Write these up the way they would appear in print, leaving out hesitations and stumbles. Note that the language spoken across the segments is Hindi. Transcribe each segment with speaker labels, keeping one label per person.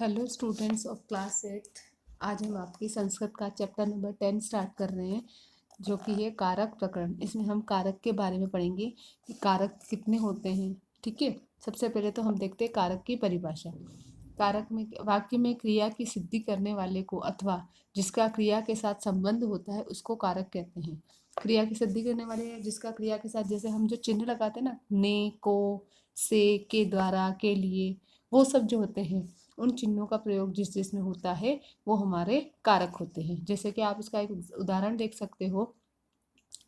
Speaker 1: Hello students of class 8। आज हम आपकी संस्कृत का चैप्टर नंबर 10 स्टार्ट कर रहे हैं, जो कि है कारक प्रकरण। इसमें हम कारक के बारे में पढ़ेंगे कि कारक कितने होते हैं। ठीक है, सबसे पहले तो हम देखते हैं कारक की परिभाषा। कारक में वाक्य में क्रिया की सिद्धि करने वाले को अथवा जिसका क्रिया के साथ संबंध होता है उसको कारक कहते हैं। क्रिया की सिद्धि करने वाले जिसका क्रिया के साथ, जैसे हम जो चिन्ह लगाते हैं ना, ने, को, से, के द्वारा, के लिए, वो सब जो होते हैं, उन चिन्हों का प्रयोग जिस जिसमें होता है वो हमारे कारक होते हैं। जैसे कि आप इसका एक उदाहरण देख सकते हो,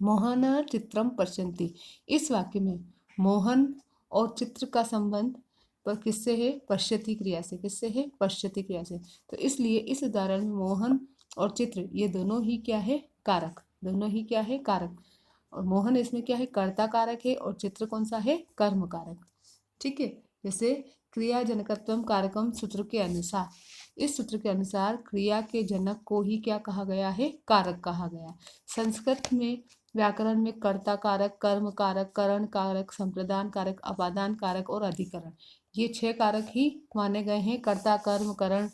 Speaker 1: मोहन चित्रम पश्यन्ति। इस वाक्य में मोहन और चित्र का संबंध पर किससे है? पश्यति क्रिया से। किससे है? पश्यति क्रिया से। तो इसलिए इस उदाहरण में मोहन और चित्र ये दोनों ही क्या है? कारक। दोनों ही क्या है? कारक। और मोहन इसमें क्या है? कर्ता कारक है और चित्र कौन सा है? कर्म कारक। ठीक है, जैसे क्रिया जनकत्वम कारकम सूत्र के अनुसार, इस सूत्र के अनुसार क्रिया के जनक को ही क्या कहा गया है? कारक कहा गया। संस्कृत में व्याकरण में कर्ता कारक, कर्म कारक, करण कारक, संप्रदान कारक, अपादान कारक और अधिकरण, ये 6 कारक ही माने गए हैं। कर्ता, कर्म, करण,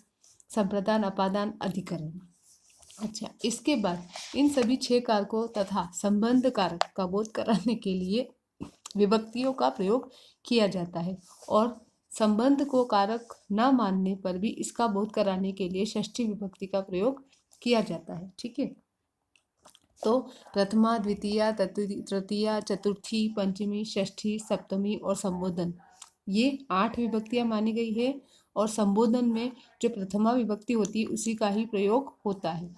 Speaker 1: संप्रदान, अपादान, अधिकरण। अच्छा, इसके बाद इन सभी 6 कारकों तथा संबंध कारक का बोध कराने के लिए विभक्तियों का प्रयोग किया जाता है, और संबंध को कारक न मानने पर भी इसका बोध कराने के लिए षष्ठी विभक्ति का प्रयोग किया जाता है। ठीक है, तो प्रथमा, द्वितीया, तृतीया, चतुर्थी, पंचमी, षष्ठी, सप्तमी और संबोधन, ये 8 विभक्तियां मानी गई है। और संबोधन में जो प्रथमा विभक्ति होती है उसी का ही प्रयोग होता है।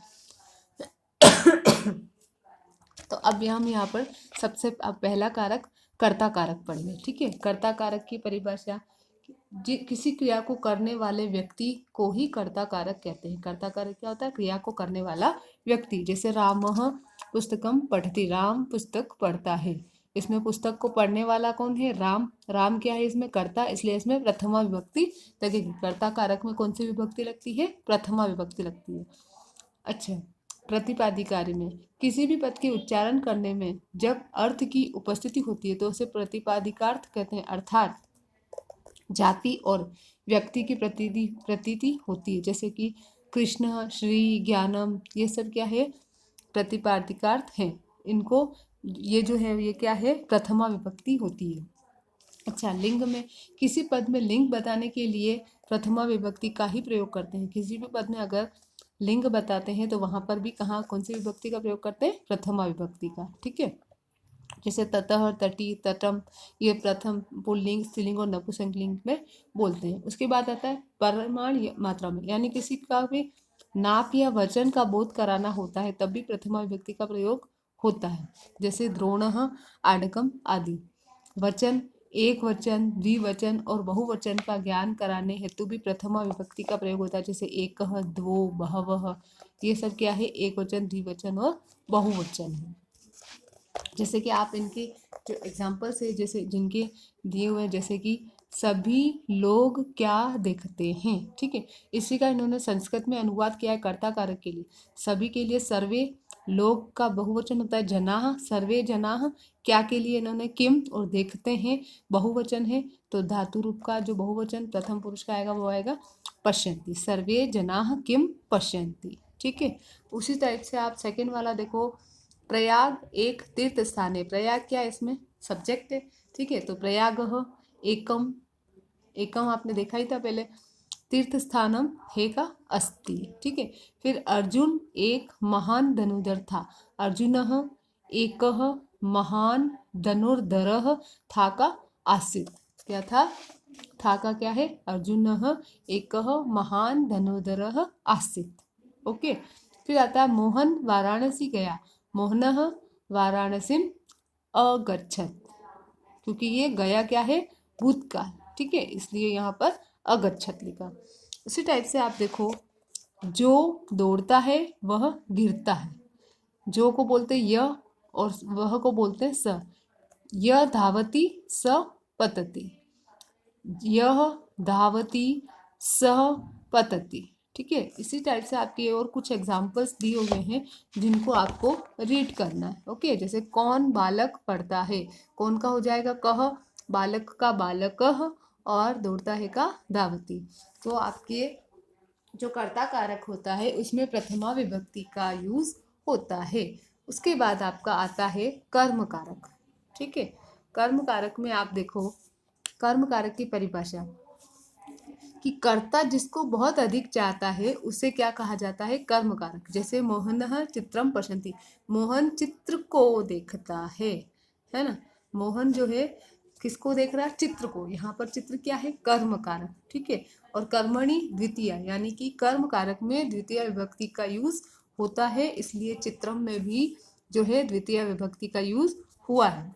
Speaker 1: तो अब हम यहाँ पर सबसे पहला कारक कर्ता कारक पढ़ेंगे। ठीक है, कर्ता कारक की परिभाषा, किसी क्रिया को करने वाले व्यक्ति को ही कर्ता कारक कहते हैं। कर्ता कारक क्या होता है? क्रिया को करने वाला व्यक्ति। जैसे रामः पुस्तकम पठति, राम पुस्तक पढ़ता है। इसमें पुस्तक को पढ़ने वाला कौन है? राम। राम क्या है इसमें? कर्ता, इसलिए इसमें प्रथमा विभक्ति लगेगी। कर्ता कारक में कौन सी विभक्ति लगती है? प्रथमा विभक्ति लगती है। अच्छा, प्रतिपादिकारी में किसी भी पद के उच्चारण करने में जब अर्थ की उपस्थिति होती है तो उसे प्रतिपादिकार्थ कहते हैं, अर्थात जाति और व्यक्ति की प्रतीति होती है। जैसे कि कृष्ण, श्री, ज्ञानम, ये सब क्या है? प्रतिपादिकार्थ हैं। इनको ये जो है ये क्या है? प्रथमा विभक्ति होती है। अच्छा, लिंग में किसी पद में लिंग बताने के लिए प्रथमा विभक्ति का ही प्रयोग करते हैं। किसी भी पद में अगर लिंग बताते हैं तो वहां पर भी कहाँ कौन सी विभक्ति का प्रयोग करते हैं? प्रथमा विभक्ति का। ठीक है, जैसे ततः, तटी, तटम, ये प्रथम पुल्लिंग, स्त्रीलिंग और नपुंसकलिंग में बोलते हैं। उसके बाद आता है परिमाण मात्रा में, यानी किसी का भी नाप या वचन का बोध कराना होता है तब भी प्रथमा विभक्ति का प्रयोग होता है। जैसे द्रोणः, आडकम आदि। वचन, एक वचन, द्विवचन और बहुवचन का ज्ञान कराने हेतु भी प्रथमा विभक्ति का प्रयोग होता है। जैसे एकः, द्वौ, बहवः, ये सब क्या है? एक वचन, द्विवचन और बहुवचन है। जैसे कि आप इनके जो एग्जाम्पल्स है, जैसे जिनके दिए हुए, जैसे कि सभी लोग क्या देखते हैं। ठीक है, इसी का इन्होंने संस्कृत में अनुवाद किया है कर्ता कारक के लिए। सभी के लिए सर्वे, लोग का बहुवचन होता है जनाः, सर्वे जनाः। क्या के लिए इन्होंने किम, और देखते हैं बहुवचन है तो धातु रूप का जो बहुवचन प्रथम पुरुष का आएगा वो आएगा पश्यन्ति। सर्वे जनाः किम पश्यन्ति। ठीक है, उसी टाइप से आप सेकेंड वाला देखो, प्रयाग एक तीर्थ स्थान है। प्रयाग क्या है? इसमें सब्जेक्ट है। ठीक है, तो प्रयागः एकम, एकम आपने देखा ही था पहले। तीर्थ स्थानम हे का अस्ति। ठीक है, फिर अर्जुन एक महान धनुर्धर था। अर्जुनः एकः महान धनुर्धरः था का आसीत्। क्या था? था का क्या है? अर्जुनः एकः महान धनुर्धरः आसीत्। ओके, फिर आता है मोहन वाराणसी गया। मोहनः वाराणसीम अगच्छत्, क्योंकि ये गया क्या है? भूतकाल। ठीक है, इसलिए यहाँ पर अगच्छत लिखा। उसी टाइप से आप देखो, जो दौड़ता है वह गिरता है। जो को बोलते हैं य और वह को बोलते हैं स। यह धावती स पतति, यह धावती सह पतति। ठीक है, इसी टाइप से आपके और कुछ एग्जाम्पल्स दिए हुए हैं जिनको आपको रीड करना है। ओके, जैसे कौन बालक पढ़ता है, कौन का हो जाएगा? कह, बालक का बालकः, और दौड़ता है का धावती। तो आपके जो कर्ता कारक होता है उसमें प्रथमा विभक्ति का यूज होता है। उसके बाद आपका आता है कर्म कारक। ठीक है, कर्म कारक में आप देखो, कर्म कारक की परिभाषा कि कर्ता जिसको बहुत अधिक चाहता है उसे क्या कहा जाता है, कर्म कारक। जैसे मोहनः चित्रम पश्यन्ति, मोहन चित्र को देखता है ना। मोहन जो है किसको देख रहा है, चित्र को। यहाँ पर चित्र क्या है, कर्म कारक। ठीक है, और कर्मणि द्वितीय यानी कि कर्म कारक में द्वितीय विभक्ति का यूज होता है, इसलिए चित्रम में भी जो है द्वितीय विभक्ति का यूज हुआ है।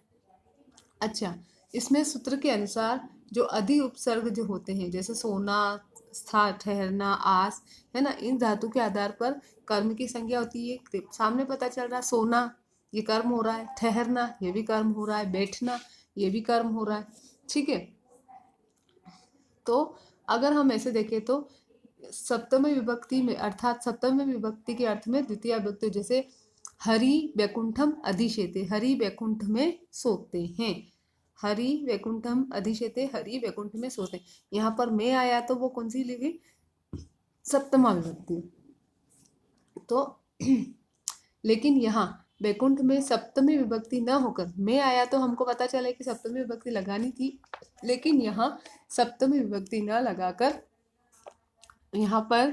Speaker 1: अच्छा, इसमें सूत्र के अनुसार जो अधि उपसर्ग जो होते हैं, जैसे सोना, स्था, ठहरना, आस, है ना, इन धातु के आधार पर कर्म की संज्ञा होती है। सामने पता चल रहा है सोना ये कर्म हो रहा है, ठहरना ये भी कर्म हो रहा है, बैठना ये भी कर्म हो रहा है। ठीक है, तो अगर हम ऐसे देखें तो सप्तमी विभक्ति में, अर्थात सप्तमी विभक्ति के अर्थ में द्वितीय विभक्ति, जैसे हरि वैकुंठम अधिशेते, हरि वैकुंठ में सोते हैं, हरि वैकुंठम अधिशेते, हरि वैकुंठ में सोते। यहाँ पर मैं आया तो वो कौन सी लिखी, सप्तमा विभक्ति। तो लेकिन यहाँ वैकुंठ में सप्तमी विभक्ति न होकर मैं आया तो हमको पता चला कि सप्तमी विभक्ति लगानी थी, लेकिन यहाँ सप्तमी विभक्ति न लगाकर यहाँ पर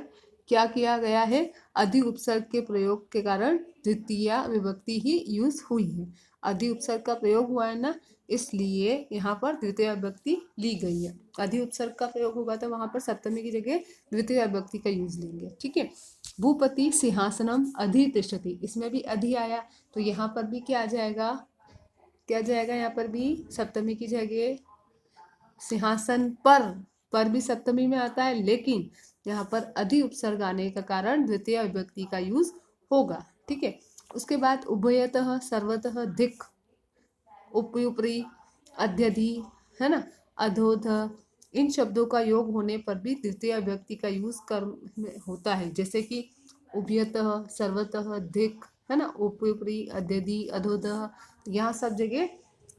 Speaker 1: क्या किया गया है, अधि उपसर्ग के प्रयोग के कारण द्वितीय विभक्ति ही यूज हुई है। अधि उपसर्ग का प्रयोग हुआ है ना, इसलिए यहाँ पर द्वितीय विभक्ति ली गई है। अधि उपसर्ग का प्रयोग होगा तो वहां पर सप्तमी की जगह द्वितीय विभक्ति का यूज लेंगे। ठीक है, भूपति सिंहासनम अधितिष्ठति, इसमें भी अधि आया तो यहाँ पर भी क्या आ जाएगा, क्या जाएगा, यहाँ पर भी सप्तमी की जगह सिंहासन पर भी सप्तमी में आता है, लेकिन यहाँ पर अधि उपसर्ग आने का कारण द्वितीय विभक्ति का यूज होगा। ठीक है, उसके बाद उभयतः, सर्वतः, दिक्, उपयुपरी, अध्यधि, है ना, अधोध, इन शब्दों का योग होने पर भी द्वितीय विभक्ति का यूज कर्म में होता है। जैसे कि उभयतः, सर्वतः, दिक्, है ना, उपयुपरी, अध्यधि, अधोधः, यहाँ सब जगह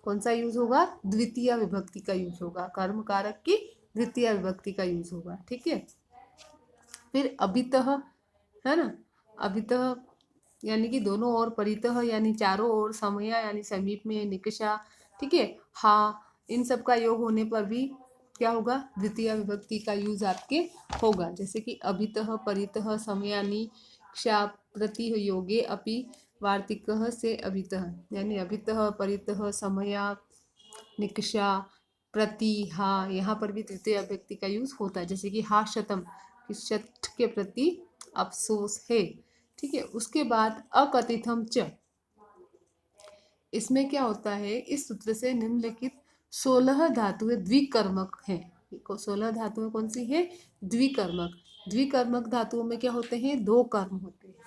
Speaker 1: कौन सा यूज होगा, द्वितीय विभक्ति का यूज होगा, कर्म कारक की द्वितीय विभक्ति का यूज होगा। ठीक है, फिर अभितः, है ना, अभितः यानी कि दोनों ओर, परितः यानी चारों ओर, समया यानी समीप में, निकषा, ठीक है, हाँ, इन सब का योग होने पर भी क्या होगा, द्वितीय विभक्ति का यूज आपके होगा। जैसे कि अभितः, परितः, समयानि,क्षा, प्रति योगे अपि वार्तिकः से अभितः, यानी अभितः, परितः, समया, निकषा, प्रति, हाँ, यहाँ पर भी द्वितीय विभक्ति का यूज होता है। जैसे कि हा शतम, कि शत के प्रति अफसोस है। ठीक है, उसके बाद अकथितम च, इसमें क्या होता है, इस सूत्र से निम्नलिखित 16 धातुएं द्विकर्मक हैं। 16 धातुएं कौन सी है, द्विकर्मक। द्विकर्मक धातुओं में क्या होते हैं, दो कर्म होते हैं।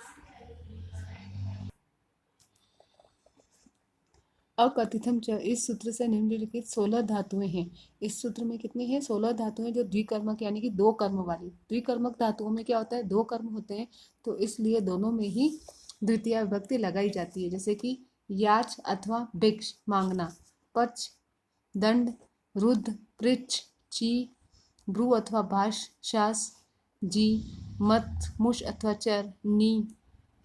Speaker 1: अकथितम च, इस सूत्र से निम्नलिखित 16 धातुएं हैं। इस सूत्र में कितनी है, 16 धातुएं जो द्विकर्मक यानी कि दो कर्म वाली। द्विकर्मक धातुओं में क्या होता है, दो कर्म होते हैं, तो इसलिए दोनों में ही द्वितीय विभक्ति लगाई जाती है। जैसे कि याच अथवा भिक्ष, मांगना, पच, दंड, रुद्ध, पृच्छ, ची, भ्रू अथवा भाष, शास, जी, मत, मुश अथवा चर, नी,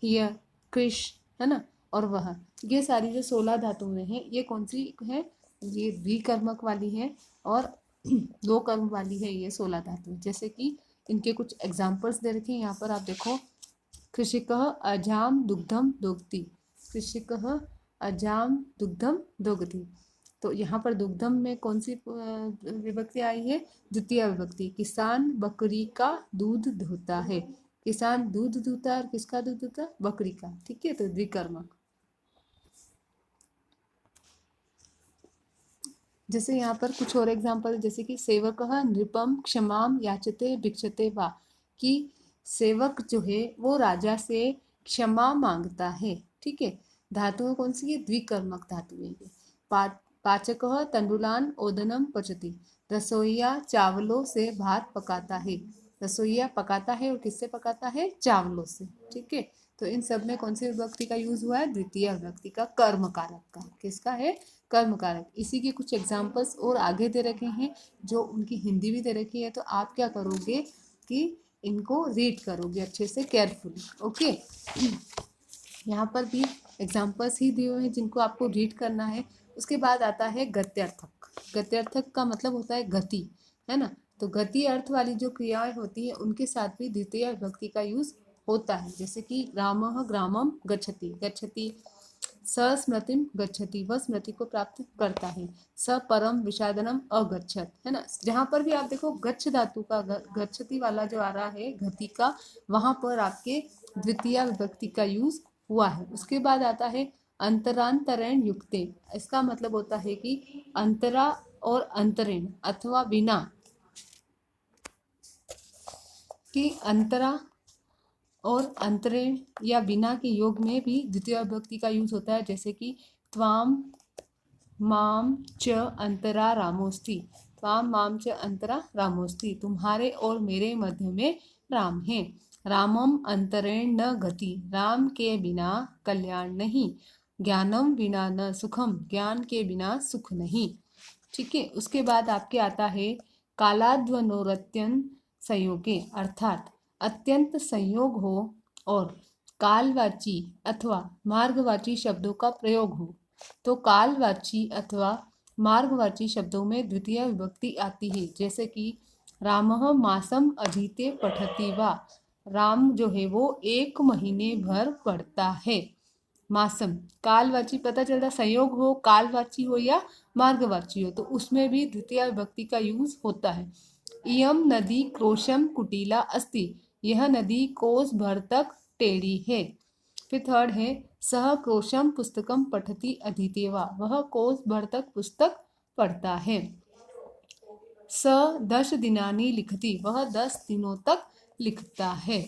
Speaker 1: हिय, कृष, है ना, और वह, ये सारी जो 16 धातुएं हैं ये कौन सी है, ये द्विकर्मक वाली है और दो कर्म वाली है ये 16 धातुएं। जैसे कि इनके कुछ एग्जाम्पल्स दे रखे हैं यहाँ पर, आप देखो, कृषिकः अजाम दुग्धम दोग्धि, कृषिकः अजाम दुग्धम दोग्धि, तो यहाँ पर दुग्धम में कौन सी विभक्ति आई है, द्वितीय विभक्ति। किसान बकरी का दूध धोता है, किसान दूध दूता है, और किसका दूध दूता है, बकरी का। ठीक है, तो द्विकर्मक। जैसे यहाँ पर कुछ और एग्जाम्पल, जैसे कि सेवकः नृपम क्षमाम याचते भिक्षते वा, कि सेवक जो है वो राजा से क्षमा मांगता है। ठीक है, धातुएं कौन सी है, द्विकर्मक धातुएं। पाचकः तंडुलान ओदनम पचती, रसोईया चावलों से भात पकाता है, रसोईया पकाता है और किससे पकाता है, चावलों से। ठीक है, तो इन सब में कौन सी विभक्ति का यूज हुआ है, द्वितीय विभक्ति का, कर्म कारक का। किसका है, कर्म कारक। इसी के कुछ एग्जाम्पल्स और आगे दे रखे हैं, जो उनकी हिंदी भी दे रखी है। तो आप क्या करोगे कि इनको रीड करोगे अच्छे से केयरफुली। ओके, यहाँ पर भी एग्जाम्पल्स ही दिए हुए हैं जिनको आपको रीड करना है। उसके बाद आता है गत्यर्थक। गत्यर्थक का मतलब होता है गति, है ना। तो गति अर्थ वाली जो क्रियाएं होती है उनके साथ भी द्वितीय विभक्ति का यूज होता है। जैसे कि रामः ग्रामम गच्छति, गच्छति। स स्मृतिम गच्छति, वह स्मृति को प्राप्त करता है। स परम विषादनम अगच्छत, है ना। जहाँ पर भी आप देखो गच्छ धातु का गच्छति वाला जो आ रहा है गति का, वहां पर आपके द्वितीय विभक्ति का यूज हुआ है। उसके बाद आता है अंतरांतरेण युक्ते। इसका मतलब होता है कि अंतरा और अंतरेण अथवा बिना कि अंतरा और अंतरेण या बिना के योग में भी द्वितीय विभक्ति का यूज होता है। जैसे कि त्वाम माम च अंतरा रामोस्ति, त्वाम माम च अंतरा रामोस्ति, तुम्हारे और मेरे मध्य में राम है। रामम अंतरेण न गति, राम के बिना कल्याण नहीं। ज्ञानम बिना न सुखम, ज्ञान के बिना सुख नहीं। ठीक है। उसके बाद आपके आता है कालाद्वनोरत्यन संयोगे, अर्थात अत्यंत संयोग हो और कालवाची अथवा मार्गवाची शब्दों का प्रयोग हो। तो कालवाची अथवा मार्गवाची शब्दों में द्वितीय विभक्ति आती है। जैसे कि रामः मासम अधीते पठति वा, राम जो है वो 1 महीने भर पढ़ता है। मासम कालवाची, पता चलता संयोग हो, कालवाची हो या मार्गवाची हो, तो उसमें भी द्वितीय विभक्ति का यूज होता है। इयम नदी क्रोशम कुटीला अस्ति, यह नदी कोस भर तक टेढ़ी है। फिर थर्ड है सह क्रोशम पुस्तकम पठति अधीते वा, वह कोस भर तक पुस्तक पढ़ता है। स 10 दिनानि लिखति, वह 10 दिनों तक लिखता है।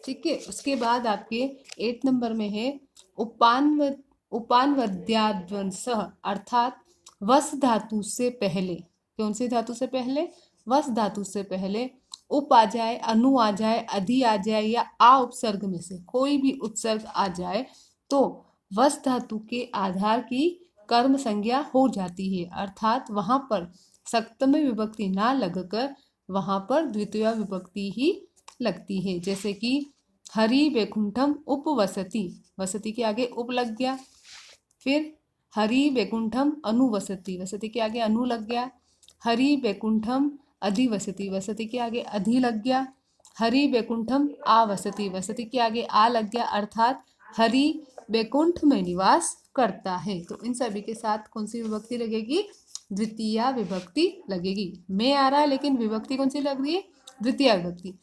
Speaker 1: ठीक है। उसके बाद आपके 8 नंबर में है उपानवद्याद्वंस, अर्थात वस धातु से पहले, कौन सी धातु से पहले, वस धातु से पहले उप आ जाए, अनु आ जाए, अधि आ जाए या आ उपसर्ग में से कोई भी उपसर्ग आ जाए तो वस धातु के आधार की कर्म संज्ञा हो जाती है। अर्थात वहां पर सप्तमी विभक्ति ना लगकर वहां पर द्वितीय विभक्ति ही लगती है। जैसे कि हरि वैकुंठम उपवसति, वसति के आगे उप लग गया। फिर हरि वैकुंठम अनुवसति, वसति के आगे अनु लग गया। हरि वैकुंठम अधिवसति, वसति के आगे अधि लग गया। हरि वैकुंठम आवसति, वसति के आगे आ लग गया। अर्थात हरि वैकुंठ में निवास करता है। तो इन सभी के साथ कौन सी विभक्ति लगेगी, द्वितीय विभक्ति लगेगी। में आ रहा है लेकिन विभक्ति कौन सी लग रही है, द्वितीय विभक्ति।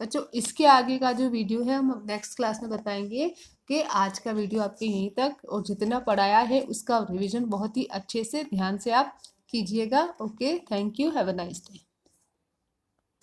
Speaker 1: बच्चों इसके आगे का जो वीडियो है हम नेक्स्ट क्लास में बताएंगे कि आज का वीडियो आपके यहीं तक, और जितना पढ़ाया है उसका रिवीजन बहुत ही अच्छे से ध्यान से आप कीजिएगा। Okay, thank you, have a nice day.